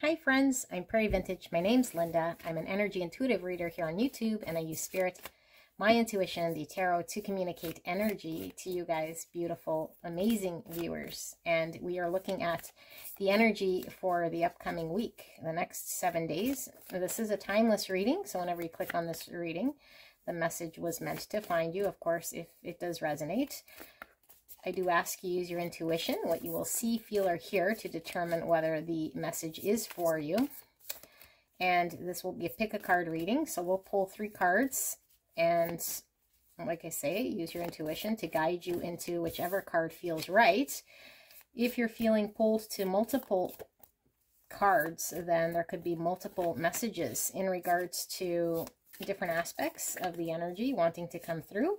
Hi friends, I'm Prairie Vintage. My name's Linda. I'm an energy intuitive reader here on YouTube, and I use spirit, my intuition, the tarot to communicate energy to you guys, beautiful, amazing viewers. And we are looking at the energy for the upcoming week, the next 7 days. This is a timeless reading, so whenever you click on this reading, the message was meant to find you, of course, if it does resonate. I do ask you use your intuition, what you will see, feel, or hear to determine whether the message is for you. And this will be a pick a card reading. So we'll pull 3 cards and, like I say, use your intuition to guide you into whichever card feels right. If you're feeling pulled to multiple cards, then there could be multiple messages in regards to different aspects of the energy wanting to come through.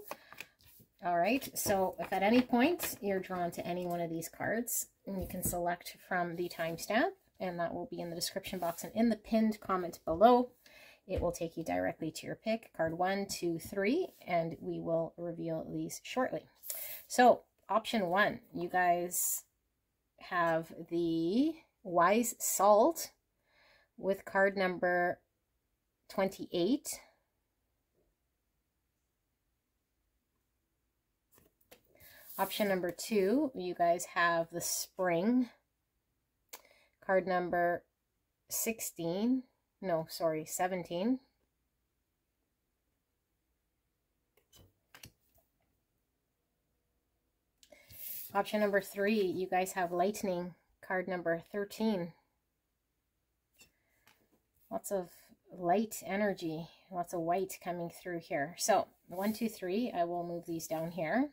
All right, so if at any point you're drawn to any one of these cards, you can select from the timestamp, and that will be in the description box and in the pinned comment below. It will take you directly to your pick, card 1, 2, 3, and we will reveal these shortly. So option 1, you guys have the Wise Salt with card number 28. Option number 2, you guys have the Spring, card number 17. Option number 3, you guys have Lightning, card number 13. Lots of light energy, lots of white coming through here. So 1, 2, 3, I will move these down here.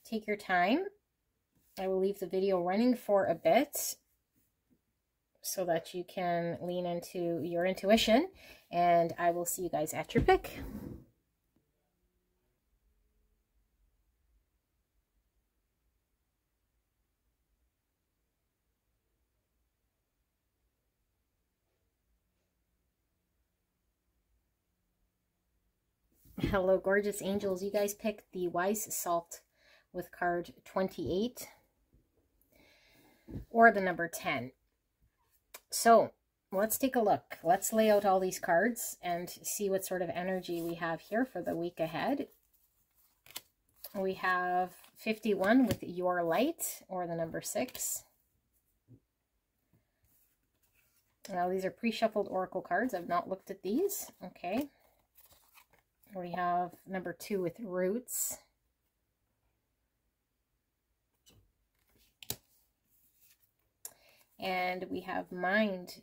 Take your time. I will leave the video running for a bit so that you can lean into your intuition, and I will see you guys at your pick. Hello, gorgeous angels. You guys picked the Wise Salt with card 28 or the number 10. So let's take a look. Let's lay out all these cards and see what sort of energy we have here for the week ahead. We have 51 with Your Light or the number 6. Now these are pre-shuffled oracle cards. I've not looked at these. Okay. We have number 2 with Roots. And we have Mind.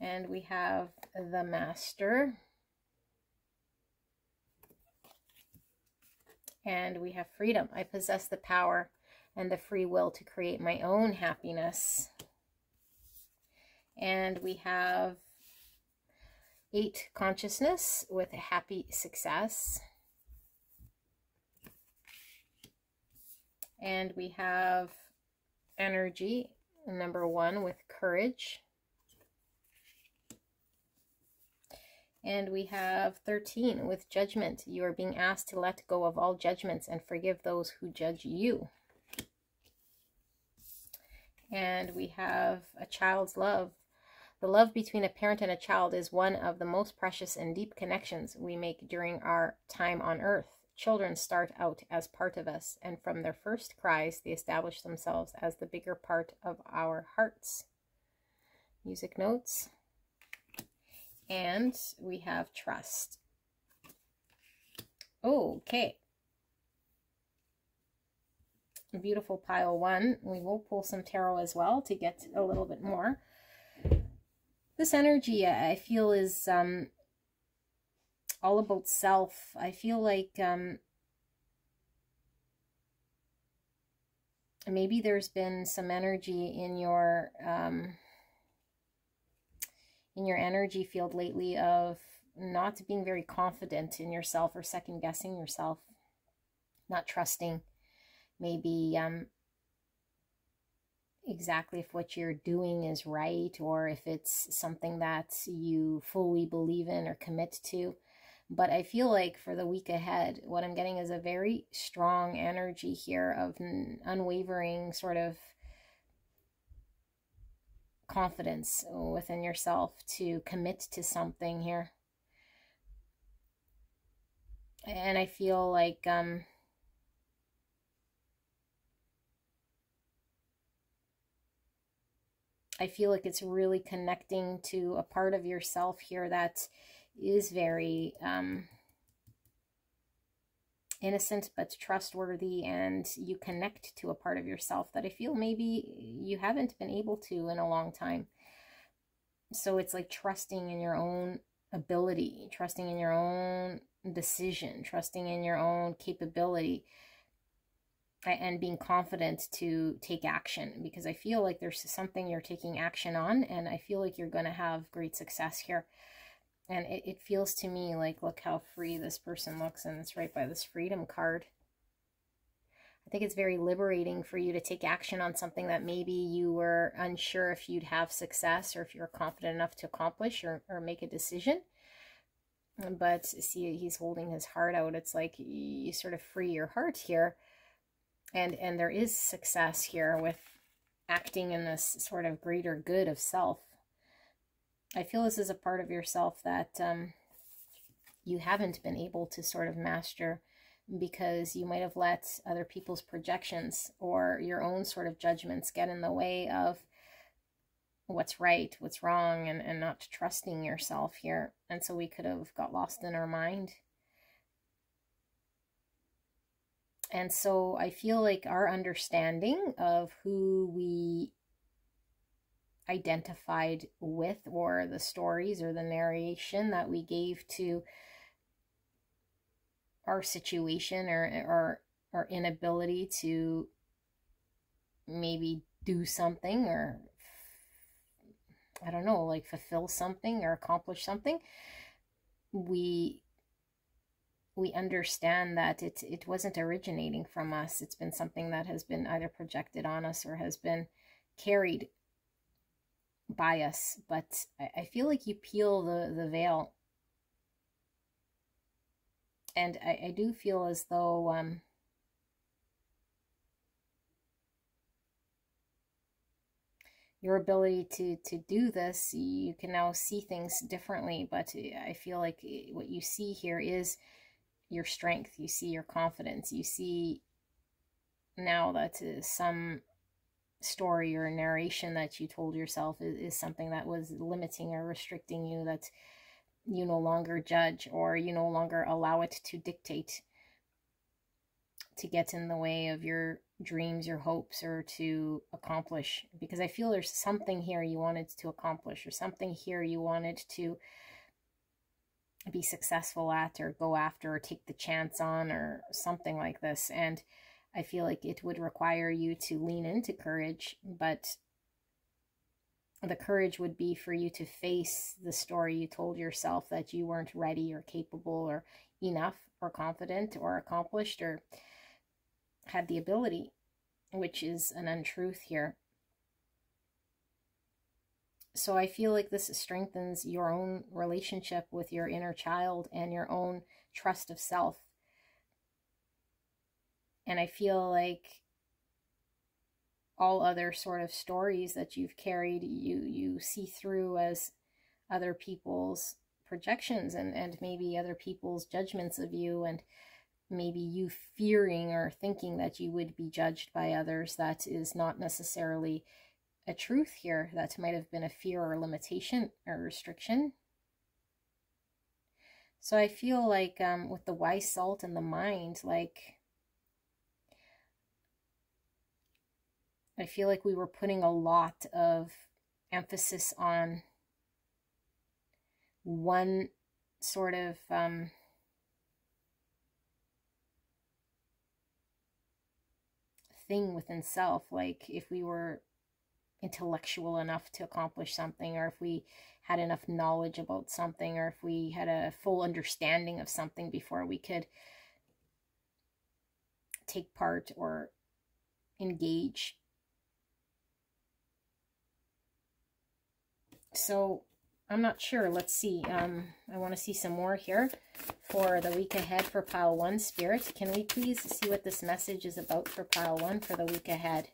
And we have the Master. And we have Freedom. I possess the power and the free will to create my own happiness. And we have 8, Consciousness with Happy Success. And we have Energy, number 1 with Courage. And we have 13 with Judgment. You are being asked to let go of all judgments and forgive those who judge you. And we have A Child's Love. The love between a parent and a child is one of the most precious and deep connections we make during our time on earth. Children start out as part of us, and from their first cries, they establish themselves as the bigger part of our hearts. Music notes. And we have Trust. Okay. Beautiful pile 1. We will pull some tarot as well to get a little bit more. This energy, I feel, is all about self. I feel like maybe there's been some energy in your energy field lately of not being very confident in yourself or second guessing yourself, not trusting maybe exactly if what you're doing is right or if it's something that you fully believe in or commit to. But I feel like for the week ahead, what I'm getting is a very strong energy here of unwavering sort of confidence within yourself to commit to something here. And I feel like it's really connecting to a part of yourself here that is very innocent but trustworthy, and you connect to a part of yourself that I feel maybe you haven't been able to in a long time. So it's like trusting in your own ability, trusting in your own decision, trusting in your own capability, and being confident to take action, because I feel like there's something you're taking action on, and I feel like you're going to have great success here. And it feels to me like, look how free this person looks, and it's right by this freedom card. I think it's very liberating for you to take action on something that maybe you were unsure if you'd have success, or if you're confident enough to accomplish or make a decision. But see, he's holding his heart out. It's like you sort of free your heart here. And there is success here with acting in this sort of greater good of self. I feel this is a part of yourself that you haven't been able to sort of master, because you might have let other people's projections or your own sort of judgments get in the way of what's right, what's wrong, and not trusting yourself here. And so we could have got lost in our mind. And so I feel like our understanding of who we identified with, or the stories or the narration that we gave to our situation, or our inability to maybe do something, or I don't know, like fulfill something or accomplish something, we understand that it wasn't originating from us. It's been something that has been either projected on us or has been carried by us. But I feel like you peel the veil, and I do feel as though your ability to do this, you can now see things differently. But I feel like what you see here is your strength. You see your confidence. You see now that some story or narration that you told yourself is something that was limiting or restricting you, that you no longer judge, or you no longer allow it to dictate, to get in the way of your dreams, your hopes, or to accomplish. Because I feel there's something here you wanted to accomplish, or something here you wanted to be successful at, or go after, or take the chance on, or something like this. And I feel like it would require you to lean into courage, but the courage would be for you to face the story you told yourself, that you weren't ready or capable or enough or confident or accomplished or had the ability, which is an untruth here. So I feel like this strengthens your own relationship with your inner child and your own trust of self. And I feel like all other sort of stories that you've carried, you see through as other people's projections, and maybe other people's judgments of you, and maybe you fearing or thinking that you would be judged by others. That is not necessarily a truth here. That might have been a fear or limitation or restriction. So I feel like with the wise salt in the mind, like I feel like we were putting a lot of emphasis on one sort of thing within self. Like if we were intellectual enough to accomplish something, or if we had enough knowledge about something, or if we had a full understanding of something before we could take part or engage. So I'm not sure. Let's see. I want to see some more here for the week ahead for pile 1, Spirit. Can we please see what this message is about for pile 1 for the week ahead?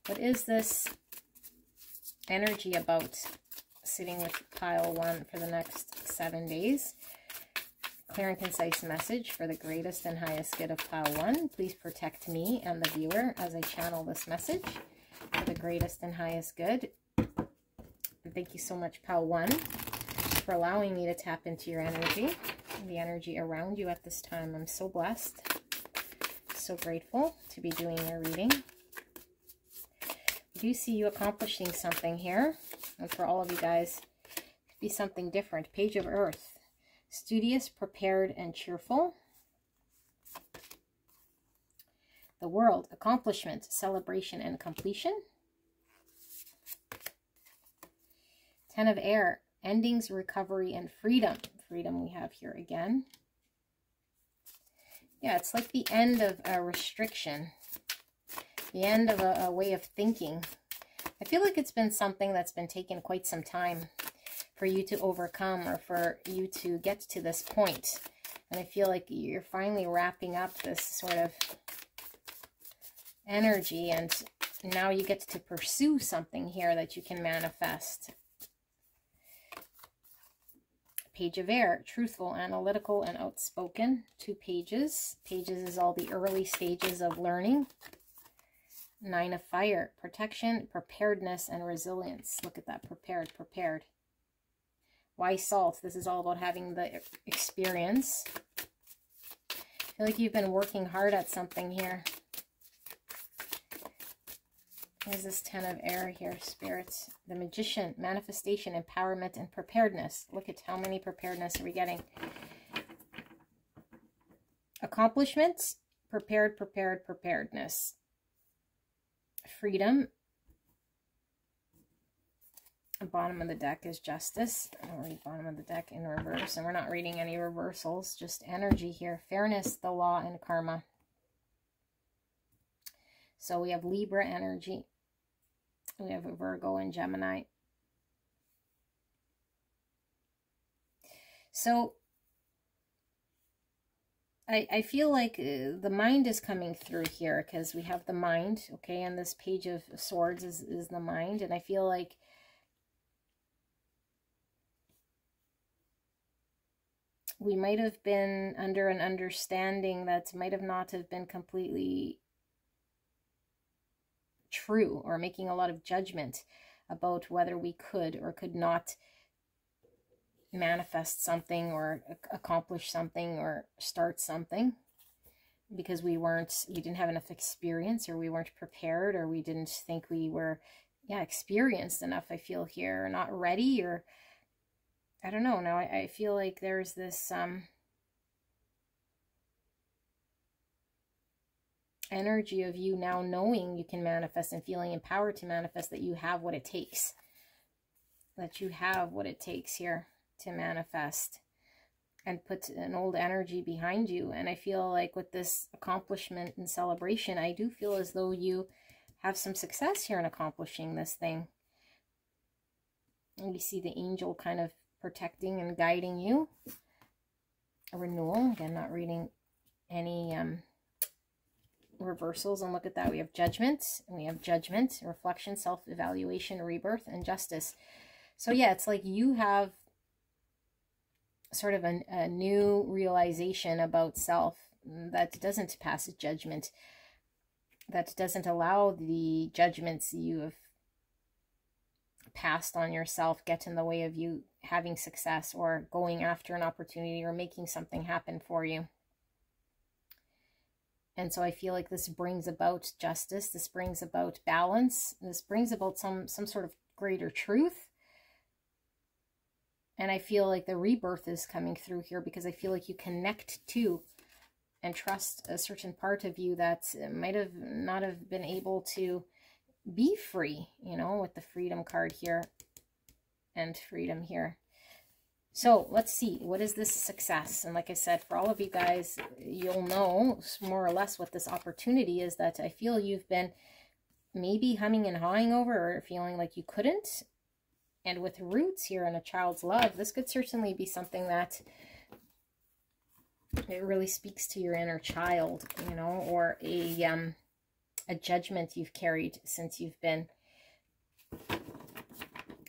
What is this energy about sitting with pile 1 for the next 7 days? Clear and concise message for the greatest and highest good of pile 1. Please protect me and the viewer as I channel this message for the greatest and highest good. And thank you so much, pile 1, for allowing me to tap into your energy, the energy around you at this time. I'm so blessed, so grateful to be doing your reading. I do see you accomplishing something here, and for all of you guys, it could be something different. Page of Earth, studious, prepared, and cheerful. The World, accomplishment, celebration, and completion. Ten of Air, endings, recovery, and freedom. Freedom we have here again. Yeah, it's like the end of a restriction. The end of a way of thinking. I feel like it's been something that's been taking quite some time for you to overcome or for you to get to this point. And I feel like you're finally wrapping up this sort of energy, and now you get to pursue something here that you can manifest. Page of Air, truthful, analytical, and outspoken. 2 pages. Pages is all the early stages of learning. 9 of Fire, protection, preparedness, and resilience. Look at that, prepared. Why Salt? This is all about having the experience. I feel like you've been working hard at something here. There's this 10 of Air here, Spirits. The Magician, manifestation, empowerment, and preparedness. Look at how many preparedness are we getting. Accomplishments, preparedness. Freedom. The bottom of the deck is Justice. I'll read bottom of the deck in reverse, and we're not reading any reversals, just energy here. Fairness, the law, and karma. So we have Libra energy. We have a Virgo and Gemini. So I feel like the mind is coming through here, because we have the mind, okay, and this Page of Swords is the mind, and I feel like we might have been under an understanding that might have not have been completely true, or making a lot of judgment about whether we could or could not manifest something or accomplish something or start something, because we didn't have enough experience, or we weren't prepared, or we didn't think we were experienced enough. I feel here, or not ready, or I don't know. Now I feel like there's this energy of you now knowing you can manifest and feeling empowered to manifest, that you have what it takes. That you have what it takes here to manifest and put an old energy behind you. And I feel like with this accomplishment and celebration, I do feel as though you have some success here in accomplishing this thing. And we see the angel kind of protecting and guiding you. A renewal. Again, not reading any reversals, and look at that. We have judgment, reflection, self-evaluation, rebirth, and justice. So yeah, it's like you have sort of a new realization about self that doesn't pass judgment, that doesn't allow the judgments you have passed on yourself get in the way of you having success or going after an opportunity or making something happen for you. And so I feel like this brings about justice, this brings about balance, this brings about some sort of greater truth. And I feel like the rebirth is coming through here, because I feel like you connect to and trust a certain part of you that might have not have been able to be free, you know, with the freedom card here and freedom here. So let's see, what is this success? And like I said, for all of you guys, you'll know more or less what this opportunity is that I feel you've been maybe humming and hawing over, or feeling like you couldn't. And with roots here and a child's love, this could certainly be something that it really speaks to your inner child, you know, or a judgment you've carried since you've been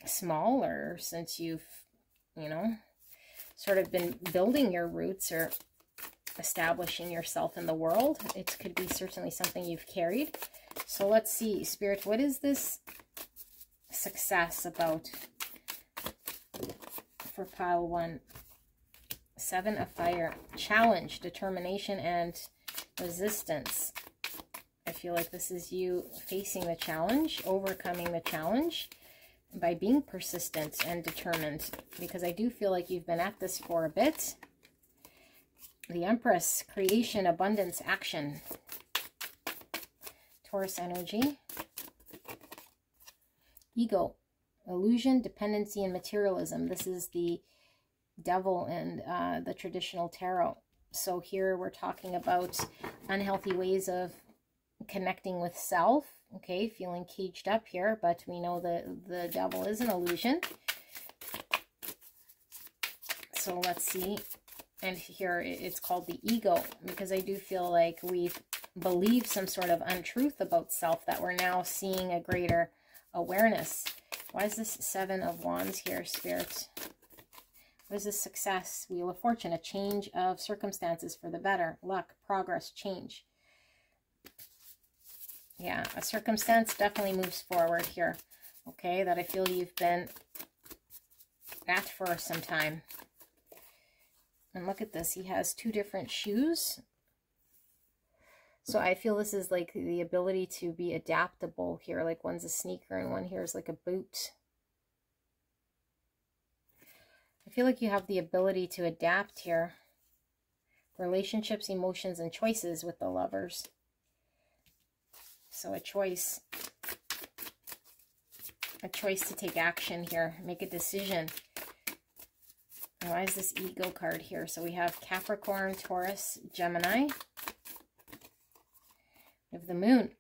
small, or since you've, you know, sort of been building your roots or establishing yourself in the world. It could be certainly something you've carried. So let's see, Spirit, what is this success about for pile 1? 7 of fire, challenge, determination, and resistance. I feel like this is you facing the challenge, overcoming the challenge by being persistent and determined, because I do feel like you've been at this for a bit. The Empress, creation, abundance, action. Taurus energy. Ego, illusion, dependency, and materialism. This is the Devil and the traditional tarot. So here we're talking about unhealthy ways of connecting with self. Okay, feeling caged up here, but we know the Devil is an illusion. So let's see. And here it's called the ego, because I do feel like we've believed some sort of untruth about self that we're now seeing a greater awareness. Why is this 7 of Wands here, Spirit? What is this success? Wheel of Fortune, a change of circumstances for the better. Luck, progress, change. Yeah, a circumstance definitely moves forward here. Okay, that I feel you've been at for some time. And look at this. He has 2 different shoes. So I feel this is like the ability to be adaptable here. Like one's a sneaker and one here is like a boot. I feel like you have the ability to adapt here. Relationships, emotions, and choices with the Lovers. So a choice to take action here, make a decision. And why is this ego card here? So we have Capricorn, Taurus, Gemini. We have the Moon,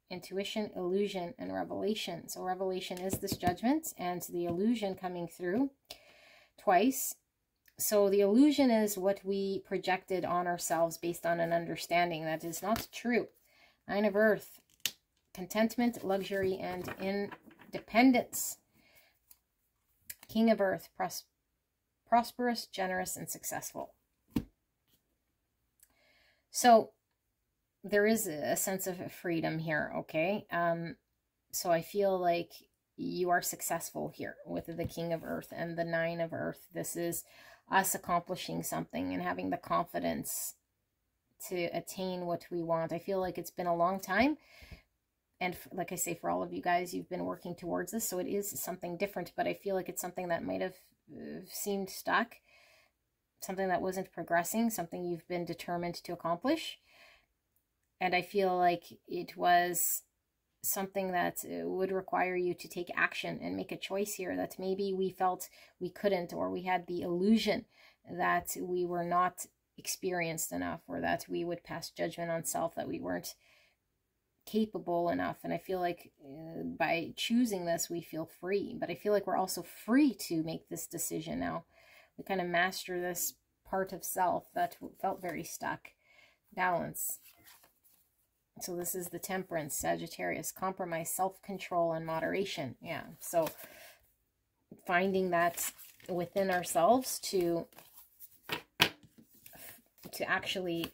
intuition, illusion, and revelation. So revelation is this judgment, and the illusion coming through twice. So the illusion is what we projected on ourselves based on an understanding that is not true. 9 of Earth, contentment, luxury, and independence. King of Earth, prosperous, generous, and successful. So there is a sense of freedom here, okay? So I feel like you are successful here with the King of Earth and the 9 of Earth. This is us accomplishing something and having the confidence to attain what we want. I feel like it's been a long time. And like I say, for all of you guys, you've been working towards this. So it is something different, but I feel like it's something that might have seemed stuck. Something that wasn't progressing, something you've been determined to accomplish. And I feel like it was something that would require you to take action and make a choice here that maybe we felt we couldn't, or we had the illusion that we were not experienced enough, or that we would pass judgment on self, that we weren't capable enough. And I feel like by choosing this, we feel free. But I feel like we're also free to make this decision now. We kind of master this part of self that felt very stuck. Balance. So this is the Temperance, Sagittarius, compromise, self-control, and moderation. Yeah, so finding that within ourselves to actually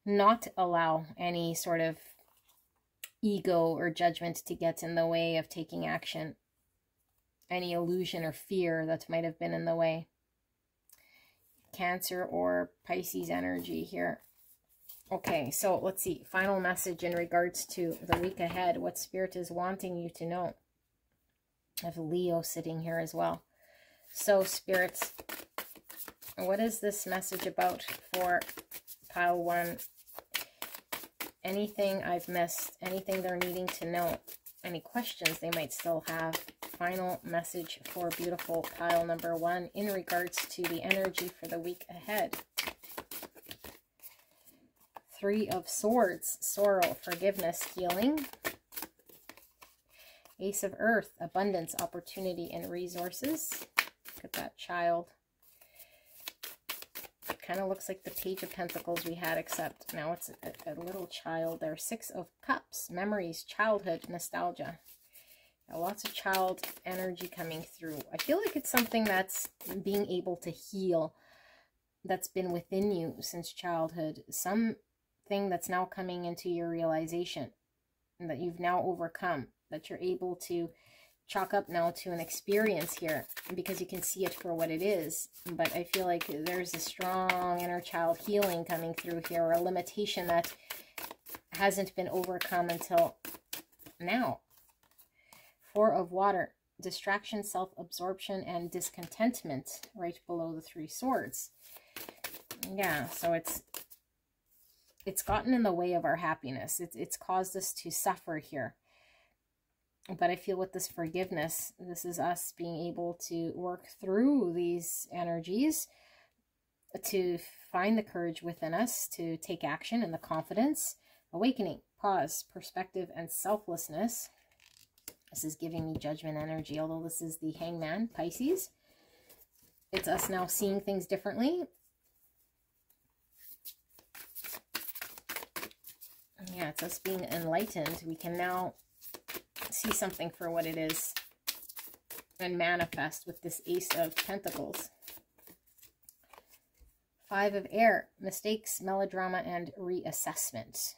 not allow any sort of ego or judgment to get in the way of taking action. Any illusion or fear that might have been in the way. Cancer or Pisces energy here. Okay, so let's see. Final message in regards to the week ahead. What Spirit is wanting you to know. I have Leo sitting here as well. So Spirit, what is this message about for pile 1? Anything I've missed? Anything they're needing to know? Any questions they might still have? Final message for beautiful pile number 1 in regards to the energy for the week ahead. 3 of Swords, sorrow, forgiveness, healing. Ace of Earth, abundance, opportunity, and resources. Look at that child. It kind of looks like the Page of Pentacles we had, except now it's a little child there. Six of Cups, memories, childhood, nostalgia. Lots of child energy coming through. I feel like it's something that's being able to heal, that's been within you since childhood. Something that's now coming into your realization and that you've now overcome, that you're able to chalk up now to an experience here because you can see it for what it is. But I feel like there's a strong inner child healing coming through here, or a limitation that hasn't been overcome until now. Four of Water, distraction, self-absorption, and discontentment, right below the Three Swords. Yeah, so it's gotten in the way of our happiness. It's caused us to suffer here. But I feel with this forgiveness, this is us being able to work through these energies, to find the courage within us, to take action, and the confidence, awakening, pause, perspective, and selflessness. This is giving me Judgment energy, although this is the Hangman, Pisces. It's us now seeing things differently. Yeah, it's us being enlightened. We can now see something for what it is and manifest with this Ace of Pentacles. Five of Air, mistakes, melodrama, and reassessment.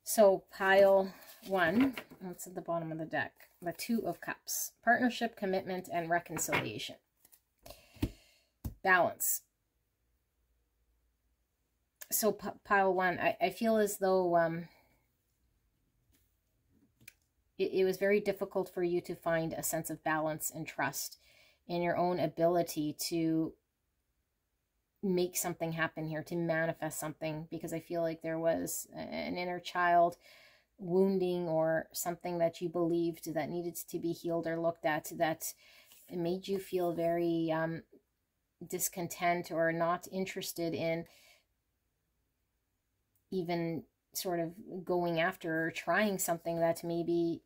So pile one, what's at the bottom of the deck? The Two of Cups, partnership, commitment, and reconciliation. Balance. So pile one, I feel as though it was very difficult for you to find a sense of balance and trust in your own ability to make something happen here, to manifest something, because I feel like there was an inner child wounding or something that you believed that needed to be healed or looked at, that made you feel very discontent or not interested in even sort of going after or trying something that maybe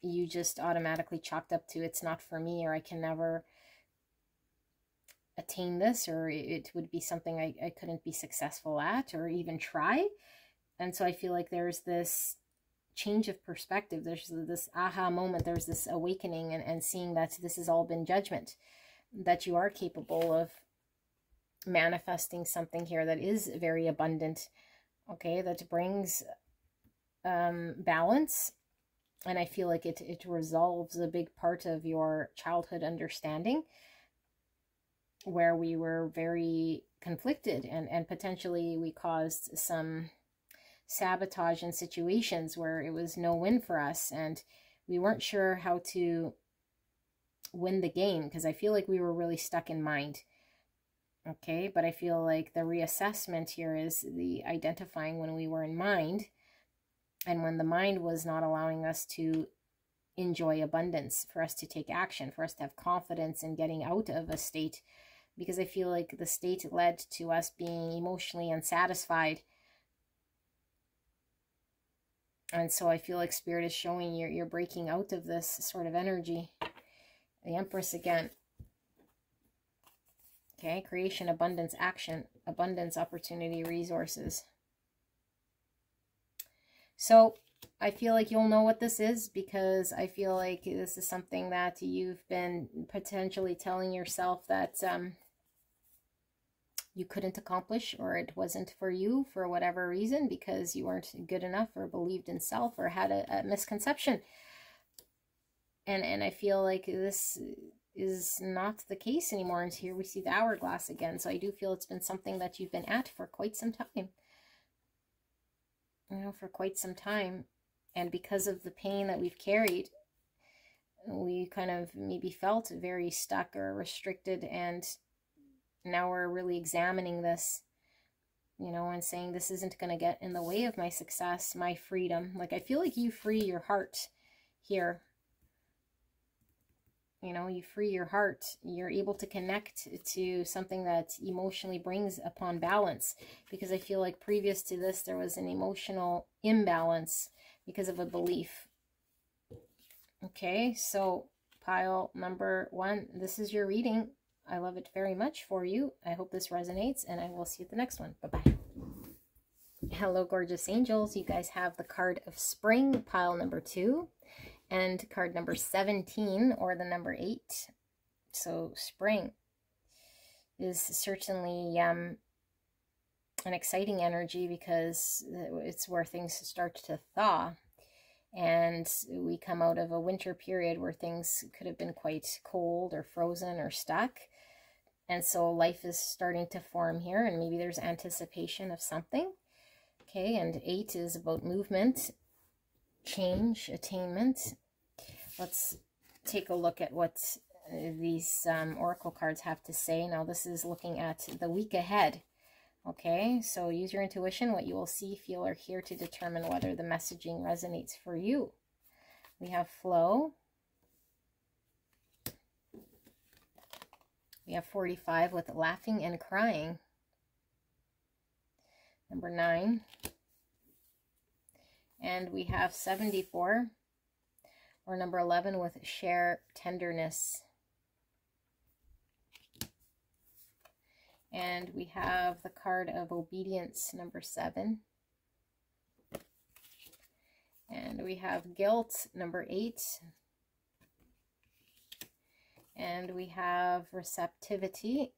you just automatically chalked up to, it's not for me, or I can never attain this, or it would be something I couldn't be successful at or even try. And so I feel like there's this change of perspective, there's this aha moment, there's this awakening, and seeing that this has all been judgment, that you are capable of manifesting something here that is very abundant, okay, that brings balance. And I feel like it resolves a big part of your childhood understanding, where we were very conflicted and potentially we caused some sabotage in situations where it was no win for us and we weren't sure how to win the game, because I feel like we were really stuck in mind. Okay, but I feel like the reassessment here is the identifying when we were in mind and when the mind was not allowing us to enjoy abundance, for us to take action, for us to have confidence in getting out of a state, because I feel like the state led to us being emotionally unsatisfied. And so I feel like Spirit is showing you're breaking out of this sort of energy. The Empress again. Okay, creation, abundance, action, abundance, opportunity, resources. So I feel like you'll know what this is, because I feel like this is something that you've been potentially telling yourself that you couldn't accomplish, or it wasn't for you for whatever reason, because you weren't good enough or believed in self or had a misconception. And I feel like this is not the case anymore. And here we see the hourglass again. So I do feel it's been something that you've been at for quite some time. You know, for quite some time. And because of the pain that we've carried, we kind of maybe felt very stuck or restricted, and now we're really examining this, you know, and saying this isn't going to get in the way of my success, my freedom. Like, I feel like you free your heart here. You know, you free your heart. You're able to connect to something that emotionally brings upon balance, because I feel like previous to this, there was an emotional imbalance because of a belief. Okay, so pile number 1, this is your reading. I love it very much for you. I hope this resonates, and I will see you at the next one. Bye-bye. Hello, gorgeous angels. You guys have the card of spring, pile number 2, and card number 17, or the number 8. So spring is certainly an exciting energy, because it's where things start to thaw. And we come out of a winter period where things could have been quite cold or frozen or stuck. And so life is starting to form here, and maybe there's anticipation of something. Okay, and 8 is about movement, change, attainment. Let's take a look at what these oracle cards have to say. Now, this is looking at the week ahead. Okay, so use your intuition. What you will see, feel, or hear to determine whether the messaging resonates for you. We have flow. We have 45 with laughing and crying. Number 9. And we have 74, or number 11, with share tenderness. And we have the card of obedience, number 7. And we have guilt, number 8. And we have receptivity.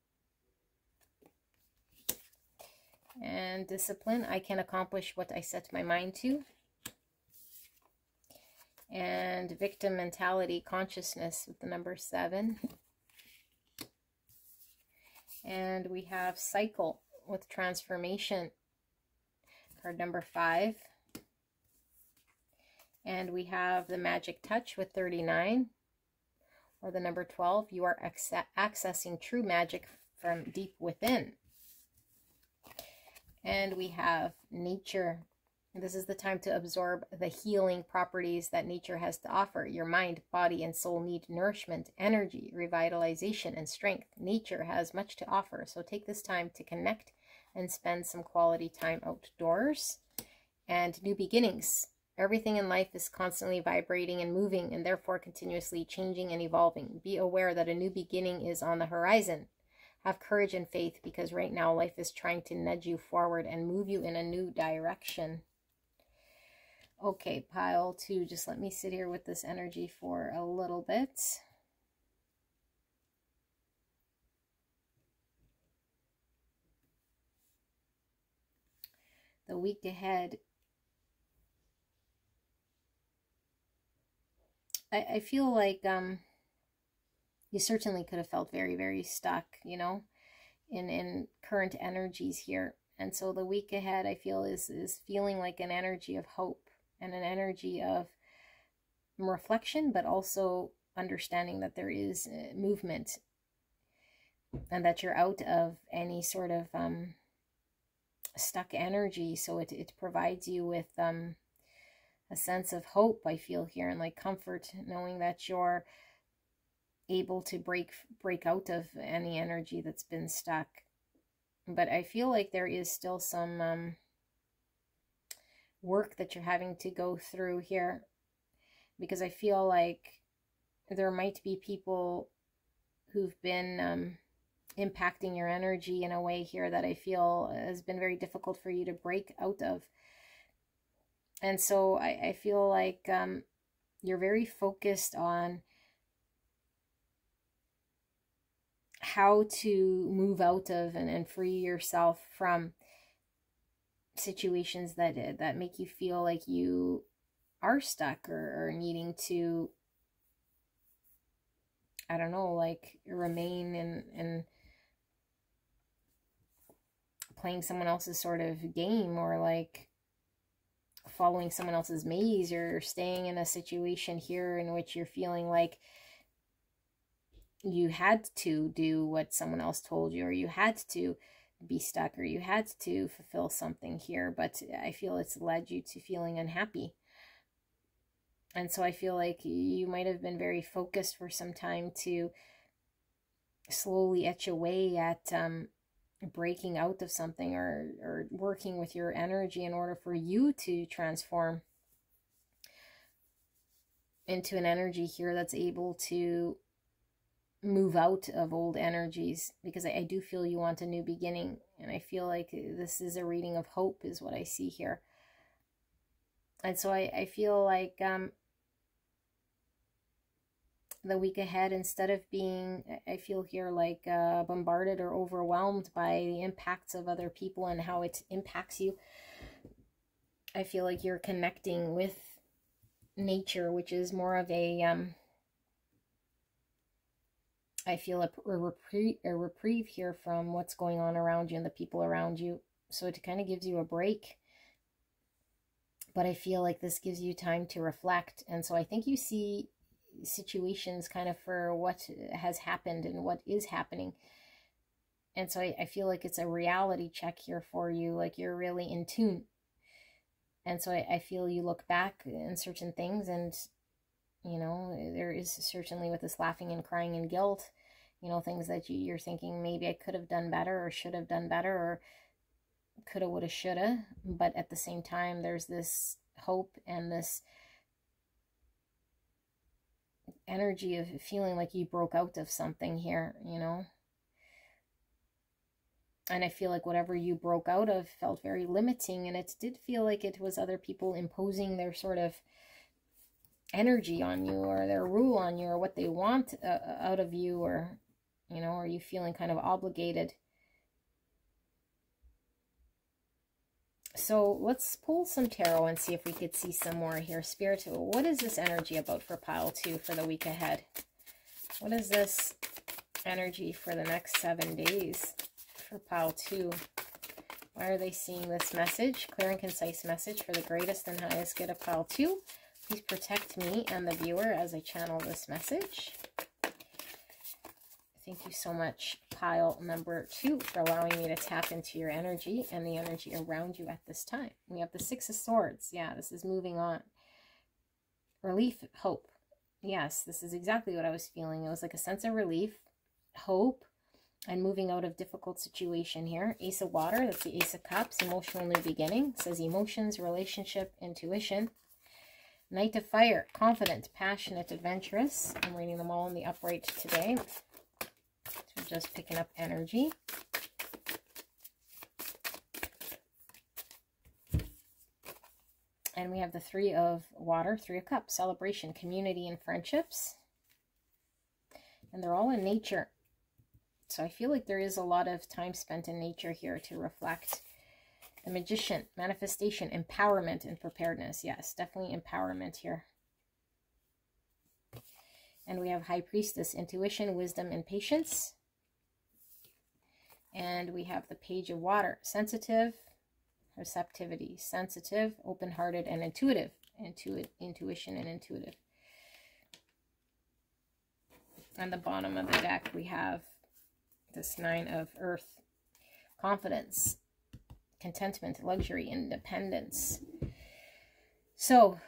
And discipline. I can accomplish what I set my mind to. And victim mentality, consciousness, with the number 7. And we have cycle with transformation, card number 5. And we have the magic touch with 39, or the number 12. You are accessing true magic from deep within. And we have nature. This is the time to absorb the healing properties that nature has to offer. Your mind, body, and soul need nourishment, energy, revitalization, and strength. Nature has much to offer, so take this time to connect and spend some quality time outdoors. And new beginnings. Everything in life is constantly vibrating and moving, and therefore continuously changing and evolving. Be aware that a new beginning is on the horizon. Have courage and faith, because right now life is trying to nudge you forward and move you in a new direction. Okay, pile 2, just let me sit here with this energy for a little bit. The week ahead. I feel like you certainly could have felt very, very stuck, you know, in current energies here. And so the week ahead, I feel, is feeling like an energy of hope. And an energy of reflection, but also understanding that there is movement, and that you're out of any sort of stuck energy. So it provides you with a sense of hope, I feel here, and like comfort, knowing that you're able to break out of any energy that's been stuck. But I feel like there is still some work that you're having to go through here, because I feel like there might be people who've been impacting your energy in a way here that I feel has been very difficult for you to break out of. And so I feel like you're very focused on how to move out of and free yourself from situations that make you feel like you are stuck, or needing to, I don't know, like remain in playing someone else's sort of game, or like following someone else's maze, or staying in a situation here in which you're feeling like you had to do what someone else told you, or you had to be stuck, or you had to fulfill something here, but I feel it's led you to feeling unhappy. And so I feel like you might have been very focused for some time to slowly etch away at breaking out of something, or working with your energy in order for you to transform. into an energy here that's able to move out of old energies, because I do feel you want a new beginning, and I feel like this is a reading of hope is what I see here. And so I feel like the week ahead, instead of being, I feel here like bombarded or overwhelmed by the impacts of other people and how it impacts you, I feel like you're connecting with nature, which is more of a I feel a reprieve here from what's going on around you and the people around you. So it kind of gives you a break. But I feel like this gives you time to reflect. And so I think you see situations kind of for what has happened and what is happening. And so I feel like it's a reality check here for you. Like you're really in tune. And so I feel you look back in certain things, and you know, there is certainly with this laughing and crying and guilt, you know, things that you're thinking maybe I could have done better or should have done better or coulda, woulda, shoulda. But at the same time, there's this hope and this energy of feeling like you broke out of something here, you know. And I feel like whatever you broke out of felt very limiting, and it did feel like it was other people imposing their sort of energy on you or their rule on you or what they want out of you, or you know, are you feeling kind of obligated? So let's pull some tarot and see if we could see some more here. Spirit, what is this energy about for pile 2 for the week ahead? What is this energy for the next 7 days for pile 2? Why are they seeing this message? Clear and concise message for the greatest and highest good of pile 2. Please protect me and the viewer as I channel this message. Thank you so much, pile number 2, for allowing me to tap into your energy and the energy around you at this time. We have the 6 of Swords. Yeah, this is moving on. Relief, hope. Yes, this is exactly what I was feeling. It was like a sense of relief, hope, and moving out of difficult situation here. Ace of Water, that's the Ace of Cups, emotional new beginning. It says emotions, relationship, intuition. Knight of Fire, confident, passionate, adventurous. I'm reading them all in the upright today. So just picking up energy. And we have the 3 of Water, 3 of Cups, celebration, community, and friendships. And they're all in nature. So I feel like there is a lot of time spent in nature here to reflect. The Magician, manifestation, empowerment, and preparedness. Yes, definitely empowerment here. And we have High Priestess, intuition, wisdom, and patience. And we have the Page of Water, sensitive, receptivity, sensitive, open-hearted, and intuitive. Intuition and intuitive. On the bottom of the deck, we have this 9 of Earth, confidence, contentment, luxury, independence. So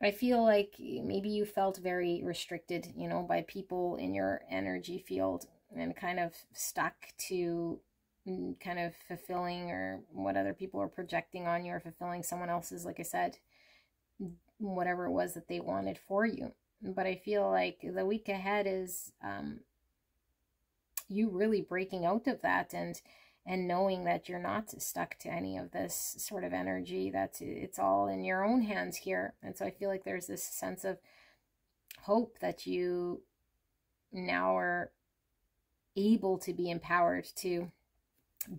I feel like maybe you felt very restricted, you know, by people in your energy field and kind of stuck to kind of fulfilling or what other people are projecting on you, or fulfilling someone else's, like I said, whatever it was that they wanted for you. But I feel like the week ahead is you really breaking out of that and knowing that you're not stuck to any of this sort of energy, that it's all in your own hands here. And so I feel like there's this sense of hope that you now are able to be empowered to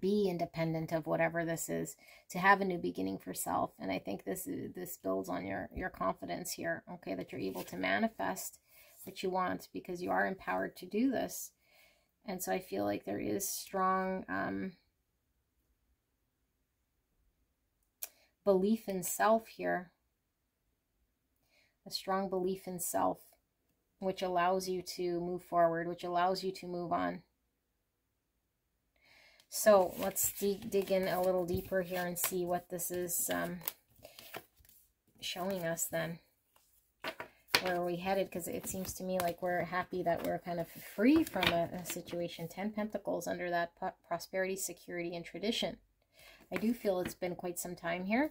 be independent of whatever this is, to have a new beginning for self. And I think this builds on your confidence here, okay, that you're able to manifest what you want because you are empowered to do this. And so I feel like there is strong belief in self here. A strong belief in self, which allows you to move forward, which allows you to move on. So let's dig in a little deeper here and see what this is showing us then. Where are we headed? Because it seems to me like we're happy that we're kind of free from a situation. 10 Pentacles under that prosperity, security, and tradition. I do feel it's been quite some time here,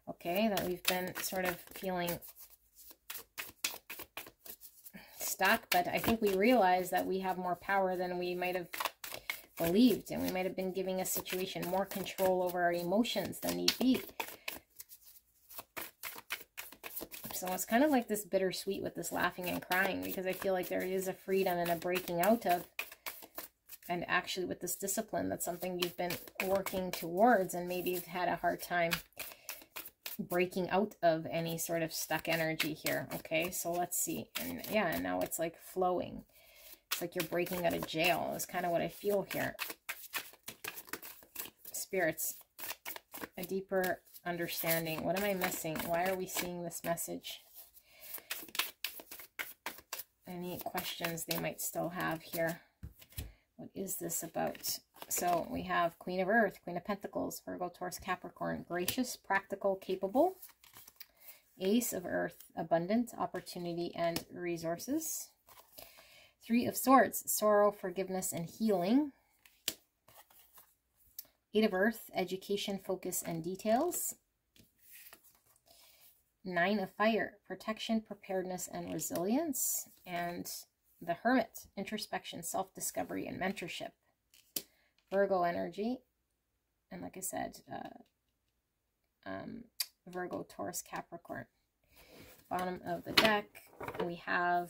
okay, that we've been sort of feeling stuck, but I think we realize that we have more power than we might have believed, and we might have been giving a situation more control over our emotions than need be. So it's kind of like this bittersweet with this laughing and crying, because I feel like there is a freedom and a breaking out of, and actually with this discipline, that's something you've been working towards, and maybe you've had a hard time breaking out of any sort of stuck energy here. Okay, so let's see. And yeah, and now it's like flowing. It's like you're breaking out of jail is kind of what I feel here. Spirits, a deeper understanding. What am I missing? Why are we seeing this message? Any questions they might still have here? What is this about? So we have Queen of Earth, Queen of Pentacles, Virgo, Taurus, Capricorn. Gracious, practical, capable. Ace of Earth, abundant, opportunity, and resources. Three of Swords, sorrow, forgiveness, and healing. Eight of Earth, education, focus, and details. Nine of Fire, protection, preparedness, and resilience. And the Hermit, introspection, self-discovery, and mentorship. Virgo energy. And like I said, Virgo, Taurus, Capricorn. Bottom of the deck, we have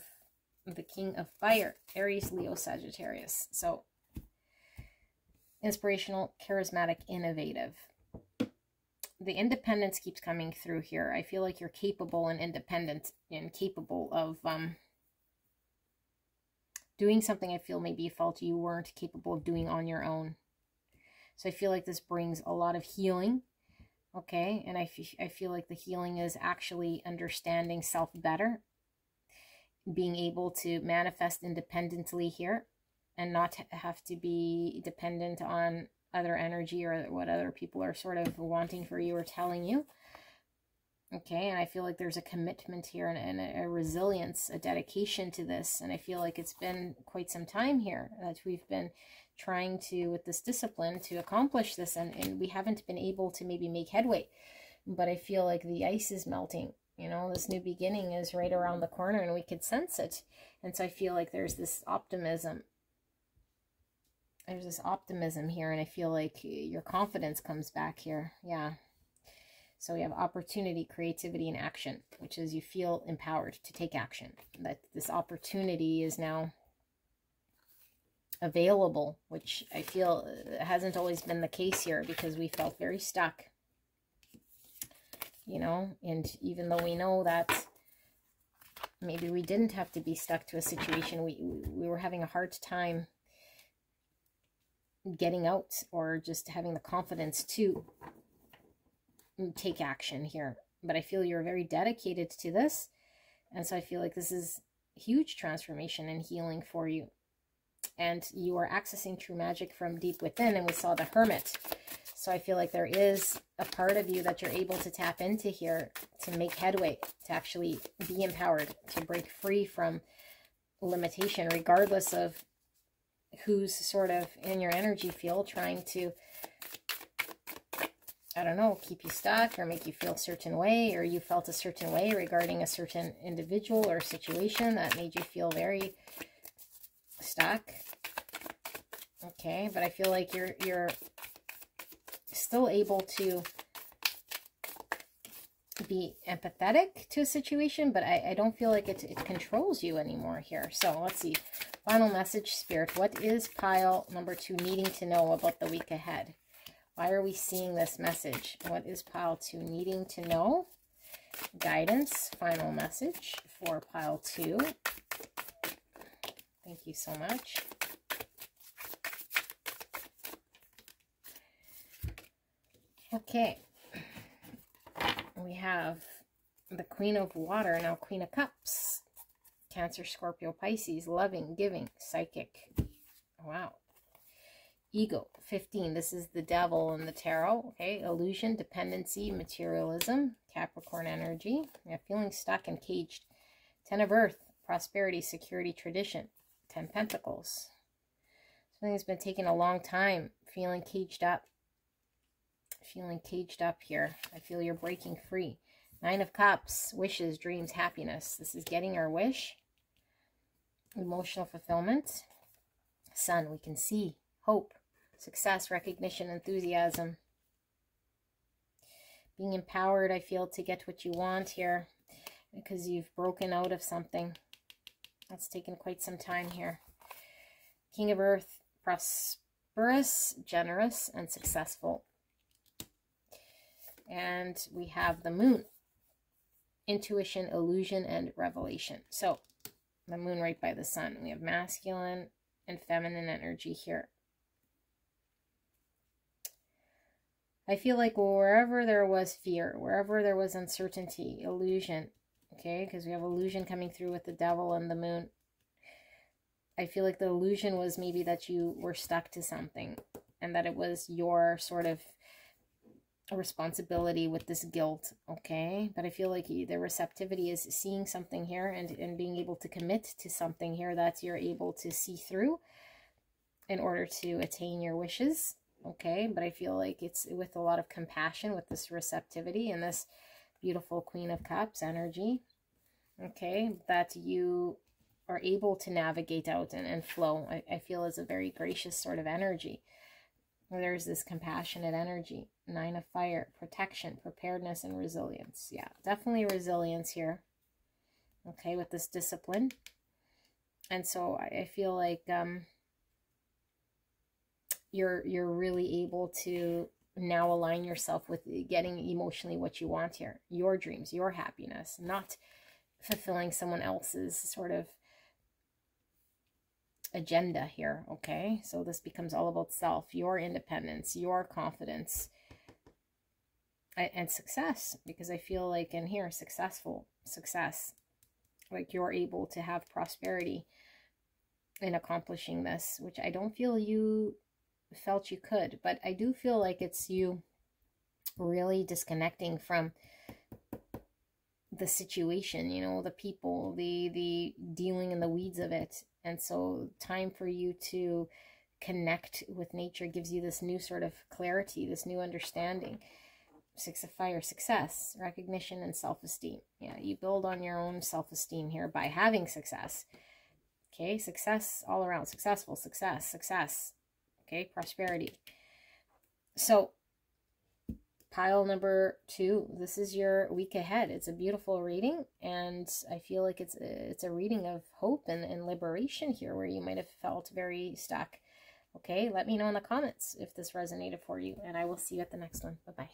the King of Fire, Aries, Leo, Sagittarius. So inspirational, charismatic, innovative. The independence keeps coming through here. I feel like you're capable and independent and capable of doing something I feel maybe you felt you weren't capable of doing on your own. So I feel like this brings a lot of healing. Okay, and I feel like the healing is actually understanding self better. Being able to manifest independently here and not have to be dependent on other energy or what other people are sort of wanting for you or telling you. Okay, and I feel like there's a commitment here and a resilience, a dedication to this. And I feel like it's been quite some time here that we've been trying to, with this discipline, to accomplish this. And we haven't been able to maybe make headway. But I feel like the ice is melting. You know, this new beginning is right around the corner and we could sense it. And so I feel like there's this optimism. There's this optimism here, and I feel like your confidence comes back here. Yeah. So we have opportunity, creativity, and action, which is you feel empowered to take action. That this opportunity is now available, which I feel hasn't always been the case here because we felt very stuck. You know, and even though we know that maybe we didn't have to be stuck to a situation, we were having a hard time getting out or just having the confidence to take action here. But I feel you're very dedicated to this, and so I feel like this is huge transformation and healing for you, and you are accessing true magic from deep within. And we saw the Hermit, so I feel like there is a part of you that you're able to tap into here to make headway, to actually be empowered, to break free from limitation, regardless of who's sort of in your energy field trying to, I don't know, keep you stuck or make you feel a certain way, or you felt a certain way regarding a certain individual or situation that made you feel very stuck. Okay, but I feel like you're still able to be empathetic to a situation, but I don't feel like it controls you anymore here. So let's see. Final message, Spirit. What is pile number 2 needing to know about the week ahead? Why are we seeing this message? What is pile 2 needing to know? Guidance, final message for pile 2. Thank you so much. Okay. We have the Queen of Water, now Queen of Cups. Cancer, Scorpio, Pisces, loving, giving, psychic. Wow. Ego, 15. This is the devil in the tarot. Okay. Illusion, dependency, materialism, Capricorn energy. Yeah, feeling stuck and caged. 10 of Earth, prosperity, security, tradition. 10 Pentacles. Something that's been taking a long time. Feeling caged up. Feeling caged up here. I feel you're breaking free. 9 of Cups, wishes, dreams, happiness. This is getting our wish. emotional fulfillment. Sun, we can see hope, success, recognition, enthusiasm. Being empowered, I feel, to get what you want here because you've broken out of something. That's taken quite some time here. King of Earth, prosperous, generous, and successful. And we have the Moon, intuition, illusion, and revelation. So the Moon right by the Sun. We have masculine and feminine energy here. I feel like wherever there was fear, wherever there was uncertainty, illusion, okay, because we have illusion coming through with the Devil and the Moon. I feel like the illusion was maybe that you were stuck to something and that it was your sort of responsibility with this guilt, okay? But I feel like the receptivity is seeing something here and being able to commit to something here that you're able to see through in order to attain your wishes, okay? But I feel like it's with a lot of compassion, with this receptivity and this beautiful Queen of Cups energy, okay, that you are able to navigate out and flow. I feel is a very gracious sort of energy. There's this compassionate energy. Nine of Fire, protection, preparedness, and resilience. Yeah, definitely resilience here, okay, with this discipline. And so I feel like you're really able to now align yourself with getting emotionally what you want here. Your dreams, your happiness, not fulfilling someone else's sort of agenda here, okay? So this becomes all about self, your independence, your confidence, and success, because I feel like in here, success, like you're able to have prosperity in accomplishing this, which I don't feel you felt you could, but I do feel like it's you really disconnecting from the situation, you know, the people, the dealing in the weeds of it. And so time for you to connect with nature gives you this new sort of clarity, this new understanding. Six of Fire, success, recognition, and self-esteem. Yeah, you build on your own self-esteem here by having success. Okay, success all around, successful, success. Okay, prosperity. So pile number 2, this is your week ahead. It's a beautiful reading, and I feel like it's a reading of hope and liberation here, where you might have felt very stuck. Okay, let me know in the comments if this resonated for you, and I will see you at the next one. Bye-bye.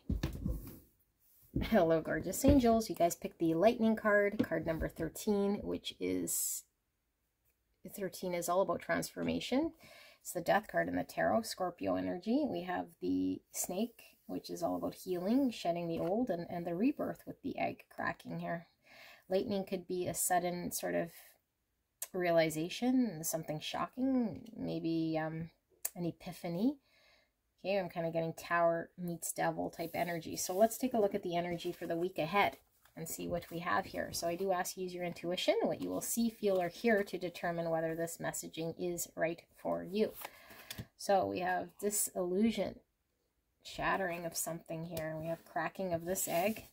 Hello, gorgeous angels. You guys picked the lightning card number 13, which is 13 is all about transformation. It's the death card in the tarot, Scorpio energy. We have the snake, which is all about healing, shedding the old, and the rebirth with the egg cracking here. Lightning could be a sudden sort of realization, something shocking, maybe an epiphany. Okay, I'm kind of getting Tower meets Devil type energy. So let's take a look at the energy for the week ahead and see what we have here. So I do ask you use your intuition, what you will see, feel, or hear to determine whether this messaging is right for you. So we have disillusion, shattering of something here. We have cracking of this egg.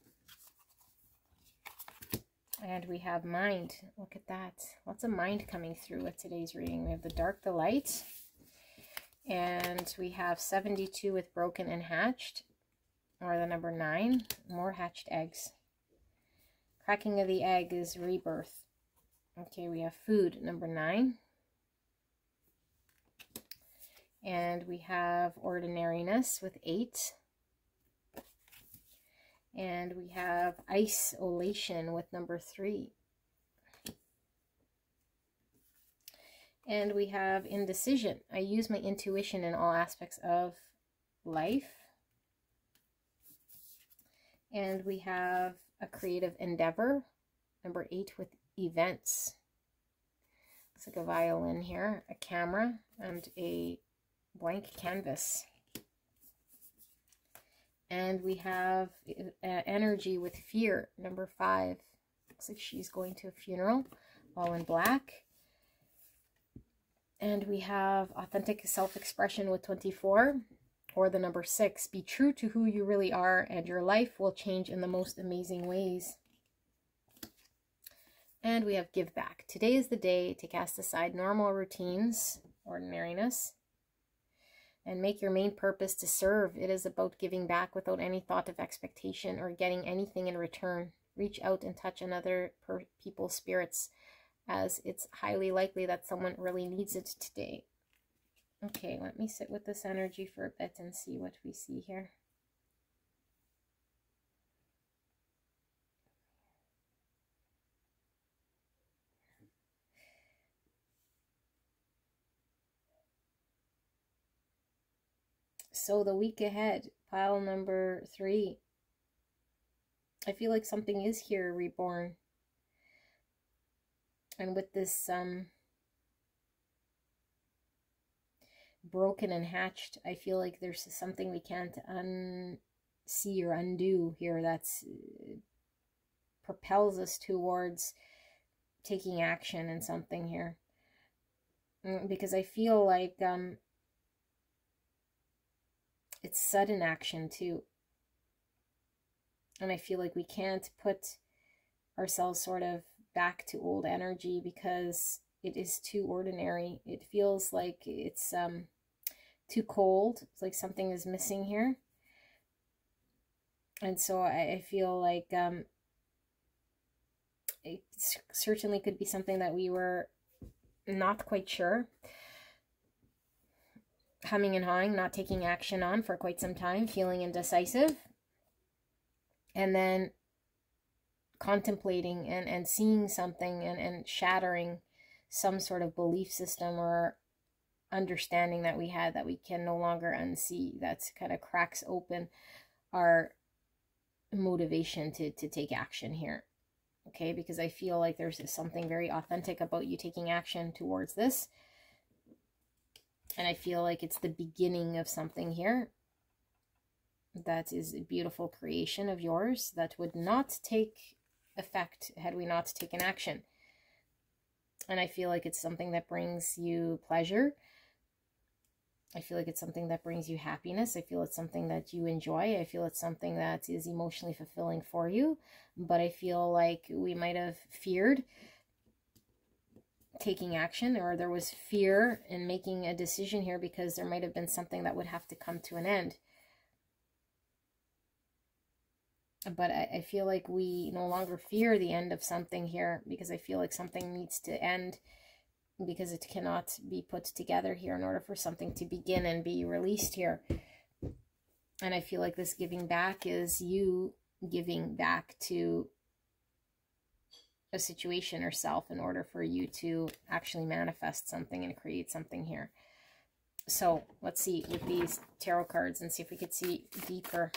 And we have mind. Look at that. Lots of mind coming through with today's reading. We have the dark, the light. And we have 72 with broken and hatched, or the number 9, more hatched eggs. Cracking of the egg is rebirth. Okay, we have food, number 9. And we have ordinariness with 8. And we have isolation with number 3. And we have indecision. I use my intuition in all aspects of life. And we have a creative endeavor, number 8, with events. Looks like a violin here, a camera, and a blank canvas. And we have energy with fear, number 5. Looks like she's going to a funeral, all in black. And we have authentic self-expression with 24, or the number 6. Be true to who you really are, and your life will change in the most amazing ways. And we have give back. Today is the day to cast aside normal routines, ordinariness, and make your main purpose to serve. It is about giving back without any thought of expectation or getting anything in return. Reach out and touch another people's spirits, as it's highly likely that someone really needs it today. Okay, let me sit with this energy for a bit and see what we see here. So the week ahead, pile number 3. I feel like something is here reborn. And with this broken and hatched, I feel like there's something we can't unsee or undo here that's propels us towards taking action in something here. Because I feel like it's sudden action too. And I feel like we can't put ourselves sort of back to old energy because it is too ordinary. It feels like it's too cold. It's like something is missing here. And so I feel like it certainly could be something that we were not quite sure, humming and hawing, not taking action on for quite some time, feeling indecisive, and then contemplating and seeing something and shattering some sort of belief system or understanding that we had that we can no longer unsee. That's kind of cracks open our motivation to take action here. Okay, because I feel like there's something very authentic about you taking action towards this. And I feel like it's the beginning of something here that is a beautiful creation of yours that would not take effect had we not taken action. And I feel like it's something that brings you pleasure. I feel like it's something that brings you happiness. I feel it's something that you enjoy. I feel it's something that is emotionally fulfilling for you. But I feel like we might have feared taking action, or there was fear in making a decision here because there might have been something that would have to come to an end. But I feel like we no longer fear the end of something here, because I feel like something needs to end because it cannot be put together here in order for something to begin and be released here. And I feel like this giving back is you giving back to a situation or self in order for you to actually manifest something and create something here. So let's see with these tarot cards and see if we could see deeper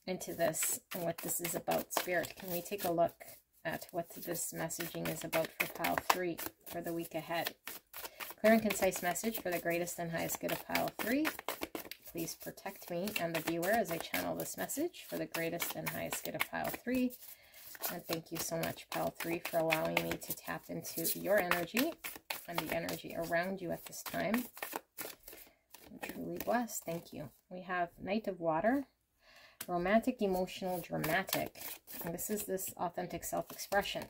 into this and what this is about. Spirit, can we take a look at what this messaging is about for pile 3 for the week ahead? Clear and concise message for the greatest and highest good of pile 3. Please protect me and the viewer as I channel this message for the greatest and highest good of pile 3. And thank you so much, pile 3, for allowing me to tap into your energy and the energy around you at this time. I'm truly blessed. Thank you. We have Knight of Water, romantic, emotional, dramatic. And this is this authentic self-expression.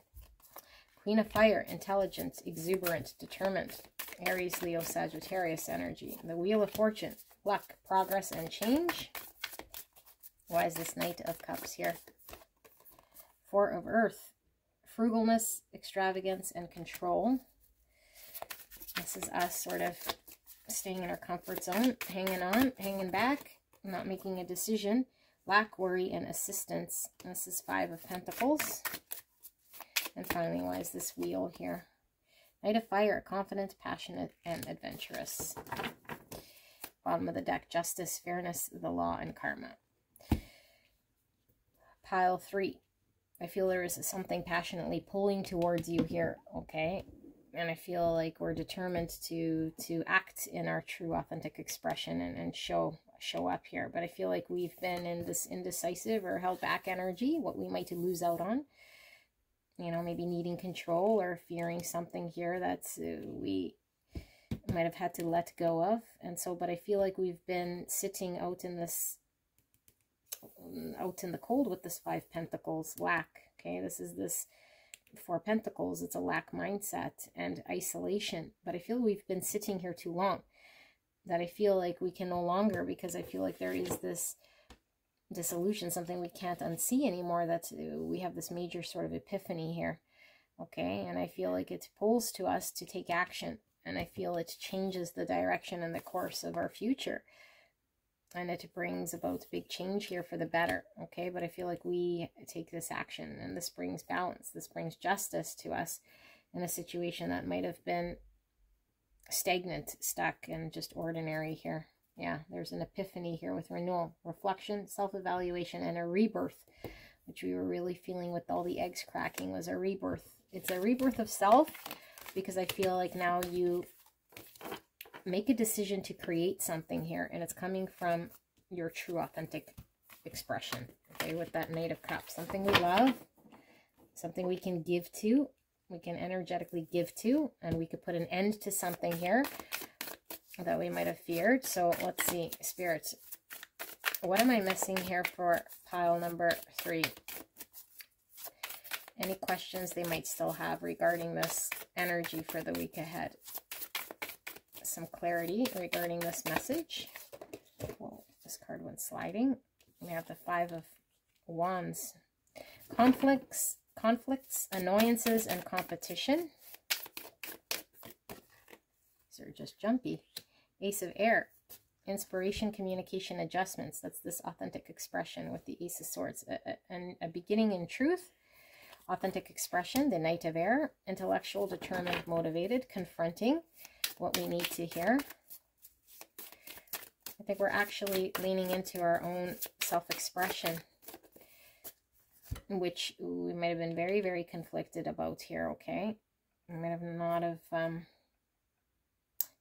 Queen of Fire, intelligent, exuberant, determined. Aries, Leo, Sagittarius energy. The Wheel of Fortune, luck, progress, and change. Why is this Knight of Cups here? Four of Earth, frugalness, extravagance, and control. This is us sort of staying in our comfort zone, hanging on, hanging back, not making a decision. Lack, worry, and assistance. This is Five of Pentacles. And finally, why is this Wheel here? Knight of Fire, confident, passionate, and adventurous. Bottom of the deck, justice, fairness, the law, and karma. Pile 3. I feel there is something passionately pulling towards you here, okay? And I feel like we're determined to act in our true authentic expression and show up here. But I feel like we've been in this indecisive or held back energy, what we might lose out on. You know, maybe needing control or fearing something here that's we might have had to let go of. And so, but I feel like we've been sitting out in this, out in the cold with this Five Pentacles, lack. Okay, this is this Four Pentacles, it's a lack mindset and isolation. But I feel we've been sitting here too long, that I feel like we can no longer, because I feel like there is this dissolution, something we can't unsee anymore, that we have this major sort of epiphany here. Okay, and I feel like it pulls to us to take action, and I feel it changes the direction and the course of our future, and it brings about big change here for the better. Okay, but I feel like we take this action, and this brings balance, this brings justice to us in a situation that might have been stagnant, stuck, and just ordinary here. Yeah, there's an epiphany here with renewal, reflection, self-evaluation, and a rebirth, which we were really feeling with all the eggs cracking, was a rebirth. It's a rebirth of self, because I feel like now you make a decision to create something here, and it's coming from your true authentic expression. Okay, with that Knight of Cups, something we love, something we can give to, we can energetically give to, and we could put an end to something here that we might have feared. So let's see, Spirit, what am I missing here for pile number 3? Any questions they might still have regarding this energy for the week ahead? Some clarity regarding this message. Whoa, this card went sliding. We have the 5 of Wands. Conflicts, annoyances, and competition. These are just jumpy. Ace of Air. Inspiration, communication, adjustments. That's this authentic expression with the Ace of Swords. A beginning in truth. Authentic expression, the Knight of Air. Intellectual, determined, motivated, confronting what we need to hear. I think we're actually leaning into our own self-expression, which we might have been very, very conflicted about here, okay? We might have not have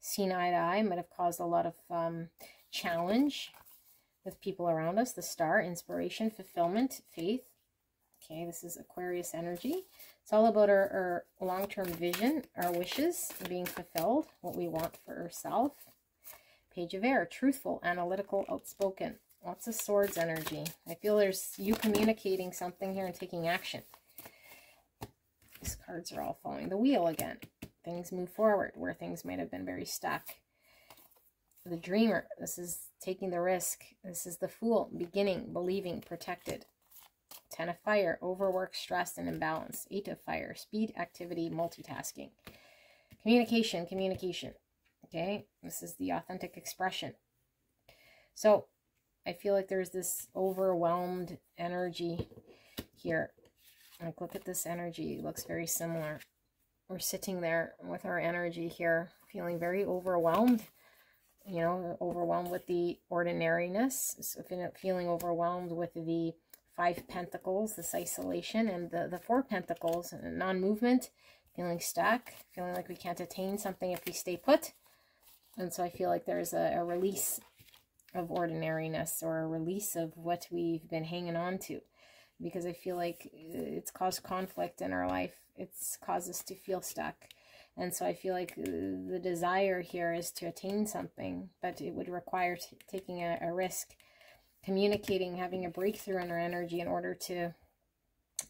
seen eye to eye, might have caused a lot of challenge with people around us. The Star, inspiration, fulfillment, faith. Okay, this is Aquarius energy. It's all about our long-term vision, our wishes being fulfilled, what we want for ourselves. Page of Air, truthful, analytical, outspoken. Lots of Swords energy. I feel there's you communicating something here and taking action. These cards are all following the wheel again. Things move forward where things might have been very stuck. The Dreamer, this is taking the risk. This is the Fool, beginning, believing, protected. 10 of Fire, overwork, stress, and imbalance. 8 of Fire, speed, activity, multitasking. Communication. Okay, this is the authentic expression. So I feel like there's this overwhelmed energy here. Like, look at this energy. It looks very similar. We're sitting there with our energy here, feeling very overwhelmed. You know, overwhelmed with the ordinariness. So feeling overwhelmed with the 5 Pentacles, this isolation, and the 4 Pentacles, non-movement, feeling stuck, feeling like we can't attain something if we stay put. And so I feel like there's a release of ordinariness, or a release of what we've been hanging on to, because I feel like it's caused conflict in our life. It's caused us to feel stuck. And so I feel like the desire here is to attain something, but it would require taking a risk, communicating, having a breakthrough in our energy in order to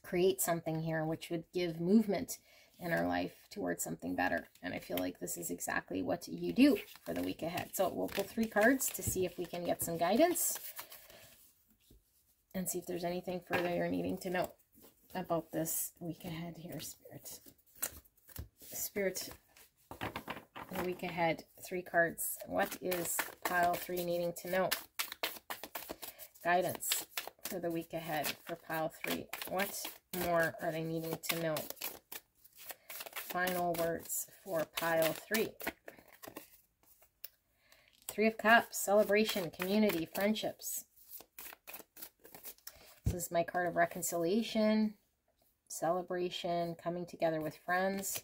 create something here, which would give movement in our life towards something better. And I feel like this is exactly what you do for the week ahead. So we'll pull 3 cards to see if we can get some guidance and see if there's anything further you're needing to know about this week ahead here, Spirit. Spirit, the week ahead, 3 cards. What is pile 3 needing to know? Guidance for the week ahead for pile 3. What more are they needing to know? Final words for pile 3. 3 of Cups, celebration, community, friendships. This is my card of reconciliation, celebration, coming together with friends.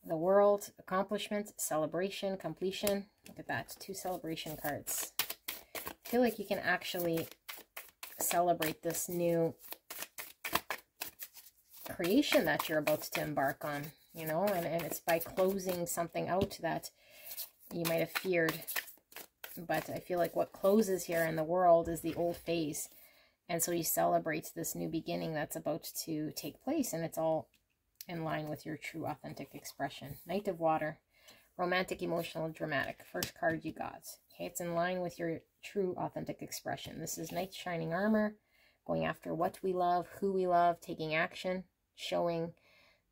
The World, accomplishment, celebration, completion. Look at that, 2 celebration cards. I feel like you can actually celebrate this new creation that you're about to embark on, you know, and it's by closing something out that you might have feared. But I feel like what closes here in the world is the old phase. And so you celebrate this new beginning that's about to take place, and it's all in line with your true authentic expression. Knight of Water, romantic, emotional, dramatic. First card you got. Okay, it's in line with your true authentic expression. This is Knight Shining Armor, going after what we love, who we love, taking action, showing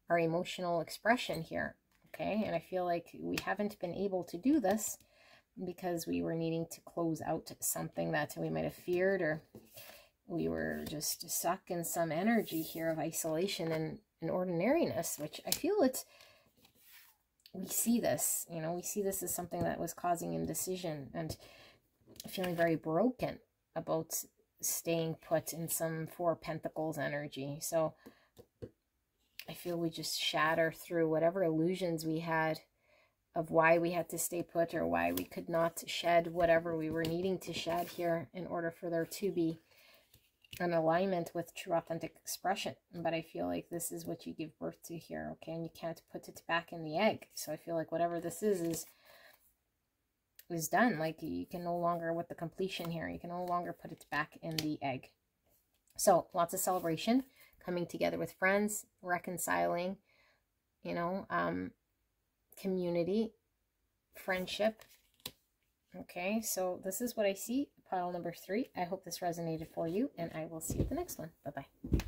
our emotional expression here. Okay, and I feel like we haven't been able to do this because we were needing to close out something that we might have feared, or we were just stuck in some energy here of isolation and ordinariness, which I feel we see this, you know, we see this as something that was causing indecision and feeling very broken about staying put in some Four of Pentacles energy. So I feel we just shatter through whatever illusions we had of why we had to stay put, or why we could not shed whatever we were needing to shed here in order for there to be an alignment with true authentic expression. But I feel like this is what you give birth to here, okay? And you can't put it back in the egg. So I feel like whatever this is done. Like, you can no longer, with the completion here, you can no longer put it back in the egg. So lots of celebration, coming together with friends, reconciling, you know, community, friendship. Okay, so this is what I see, pile number 3. I hope this resonated for you, and I will see you at the next one. Bye-bye.